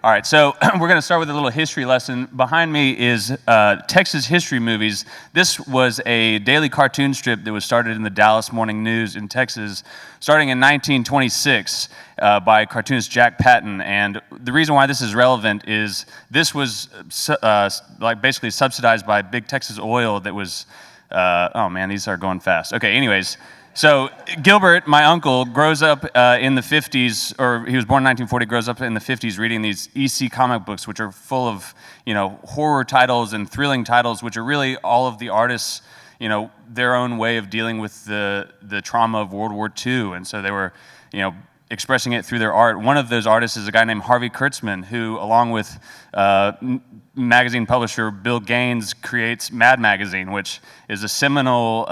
All right, so we're going to start with a little history lesson. Behind me is Texas History Movies. This was a daily cartoon strip that was started in the Dallas Morning News in Texas, starting in 1926 by cartoonist Jack Patton. And the reason why this is relevant is this was basically subsidized by Big Texas Oil that was, oh man, these are going fast. Okay, anyways. So Gilbert, my uncle, grows up in the 50s, or he was born in 1940, grows up in the 50s reading these EC comic books, which are full of, horror titles and thrilling titles, which are really all of the artists, their own way of dealing with the trauma of World War II. And so they were, expressing it through their art. One of those artists is a guy named Harvey Kurtzman, who, along with magazine publisher Bill Gaines, creates Mad Magazine, which is a seminal,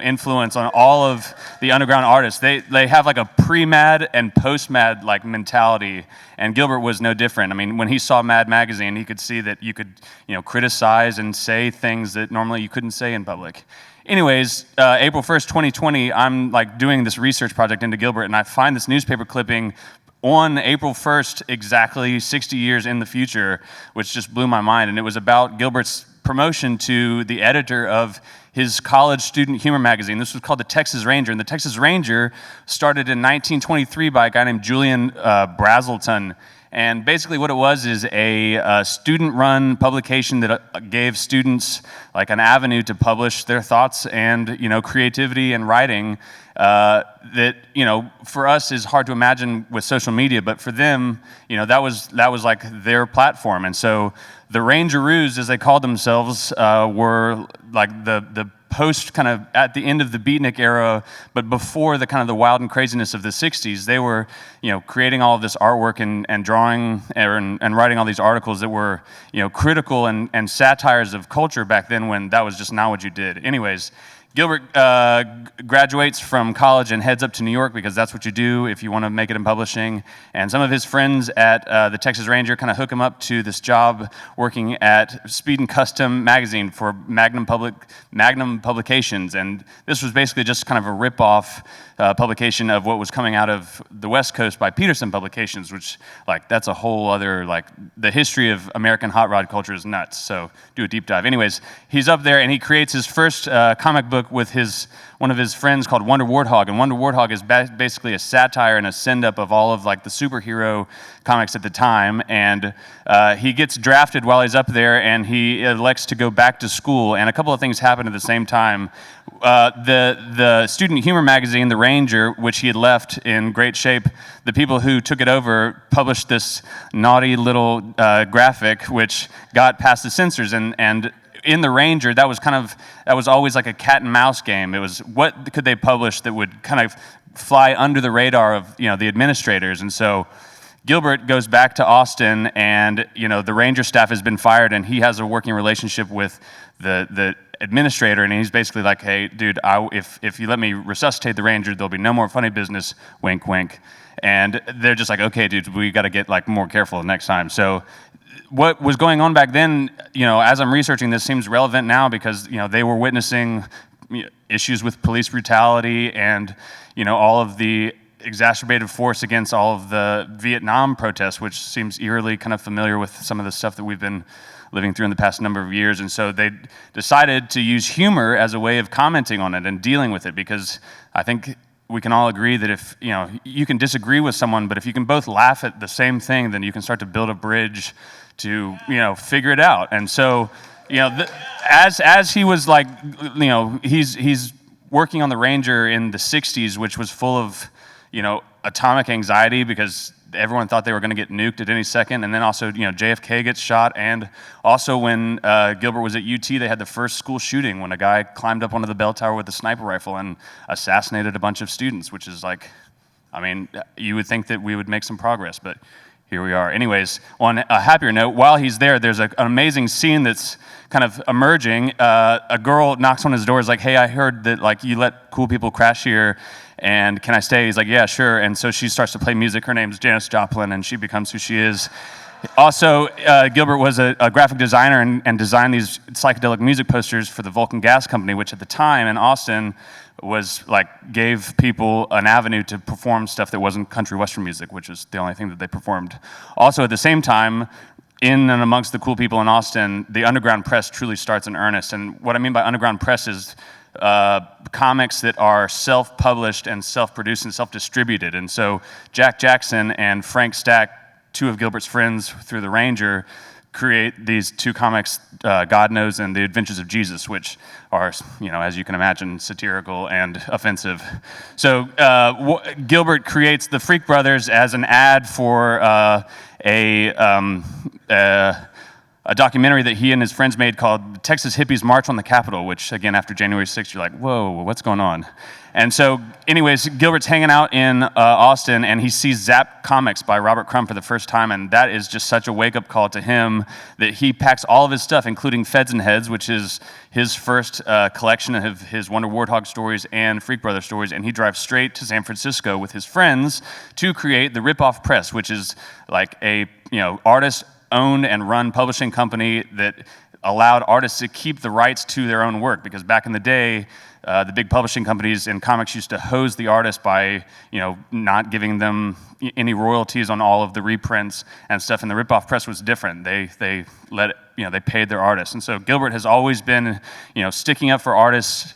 influence on all of the underground artists. They have like a pre-Mad and post-Mad mentality, and Gilbert was no different. I mean, when he saw Mad Magazine, he could see that you could, criticize and say things that normally you couldn't say in public. Anyways, April 1st, 2020, I'm doing this research project into Gilbert, and I find this newspaper clipping on April 1st, exactly 60 years in the future, which just blew my mind. And it was about Gilbert's promotion to the editor of his college student humor magazine. This was called the Texas Ranger, and the Texas Ranger started in 1923 by a guy named Julian Brazelton. And basically what it was is a student-run publication that gave students an avenue to publish their thoughts and, creativity and writing that, for us is hard to imagine with social media, but for them, that was their platform. And so the Rangeroos, as they called themselves, were the post kind of at the end of the beatnik era, but before the kind of the wild and craziness of the 60s. They were, creating all of this artwork and drawing and writing all these articles that were, critical and satires of culture back then when that was just not what you did. Anyways, Gilbert graduates from college and heads up to New York because that's what you do if you want to make it in publishing. And some of his friends at the Texas Ranger kind of hook him up to this job working at Speed and Custom magazine for Magnum Publications. And this was basically just kind of a rip-off publication of what was coming out of the West Coast by Peterson Publications, which that's a whole other, the history of American hot rod culture is nuts. So do a deep dive. Anyways, he's up there and he creates his first comic book with one of his friends called Wonder Warthog, and Wonder Warthog is basically a satire and a send-up of all of the superhero comics at the time. And he gets drafted while he's up there, and he elects to go back to school. And a couple of things happen at the same time. The student humor magazine, The Ranger, which he had left in great shape, the people who took it over published this naughty little graphic which got past the censors, and in The Ranger, that was always like a cat and mouse game. It was what could they publish that would kind of fly under the radar of the administrators. And so Gilbert goes back to Austin, and the Ranger staff has been fired, and he has a working relationship with the administrator, and he's basically like, hey, dude, if you let me resuscitate the Ranger, there'll be no more funny business, wink, wink. And they're just like, okay, dude, we got to get more careful next time. So what was going on back then, as I'm researching this, seems relevant now because, they were witnessing issues with police brutality and, all of the exacerbated force against all of the Vietnam protests, which seems eerily kind of familiar with some of the stuff that we've been living through in the past number of years. And so they decided to use humor as a way of commenting on it and dealing with it, because I think we can all agree that if, you can disagree with someone, but if you can both laugh at the same thing, then you can start to build a bridge to, figure it out. And so, as he was he's working on the Ranger in the 60s, which was full of, atomic anxiety because everyone thought they were going to get nuked at any second. And then also, JFK gets shot. And also when Gilbert was at UT, they had the first school shooting when a guy climbed up onto the bell tower with a sniper rifle and assassinated a bunch of students, which is you would think that we would make some progress, but here we are. Anyways, on a happier note, while he's there, there's an amazing scene that's kind of emerging. A girl knocks on his door, is like, hey, I heard that you let cool people crash here, and can I stay? He's like, yeah, sure. And so she starts to play music. Her name's Janis Joplin, and she becomes who she is. Also, Gilbert was a graphic designer and designed these psychedelic music posters for the Vulcan Gas Company, which at the time in Austin was like gave people an avenue to perform stuff that wasn't country western music, which was the only thing that they performed. Also, at the same time, in and amongst the cool people in Austin, the underground press truly starts in earnest. And what I mean by underground press is comics that are self-published and self-produced and self-distributed. And so Jack Jackson and Frank Stack, two of Gilbert's friends through the Ranger, create these two comics, God Knows and The Adventures of Jesus, which are, as you can imagine, satirical and offensive. So Gilbert creates the Freak Brothers as an ad for a documentary that he and his friends made called Texas Hippies March on the Capitol, which, again, after January 6th, you're like, whoa, what's going on? And so, anyways, Gilbert's hanging out in Austin, and he sees Zap Comics by Robert Crumb for the first time, and that is just such a wake-up call to him that he packs all of his stuff, including Feds and Heads, which is his first collection of his Wonder Warthog stories and Freak Brother stories, and he drives straight to San Francisco with his friends to create the Rip-Off Press, which is like a artist-owned and run publishing company that allowed artists to keep the rights to their own work, because back in the day, the big publishing companies in comics used to hose the artist by, not giving them any royalties on all of the reprints and stuff. And the Rip-Off Press was different. They they paid their artists. And so Gilbert has always been, sticking up for artists,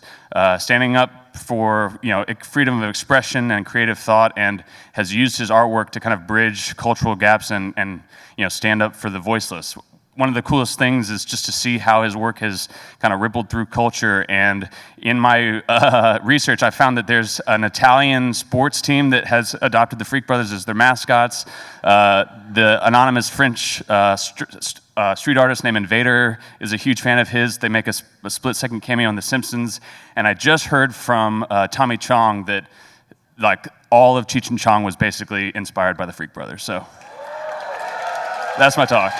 standing up for, freedom of expression and creative thought, and has used his artwork to kind of bridge cultural gaps and stand up for the voiceless. One of the coolest things is just to see how his work has kind of rippled through culture. And in my research, I found that there's an Italian sports team that has adopted the Freak Brothers as their mascots. The anonymous French street artist named Invader is a huge fan of his. They make a split-second cameo on The Simpsons. And I just heard from Tommy Chong that all of Cheech and Chong was basically inspired by the Freak Brothers. So that's my talk.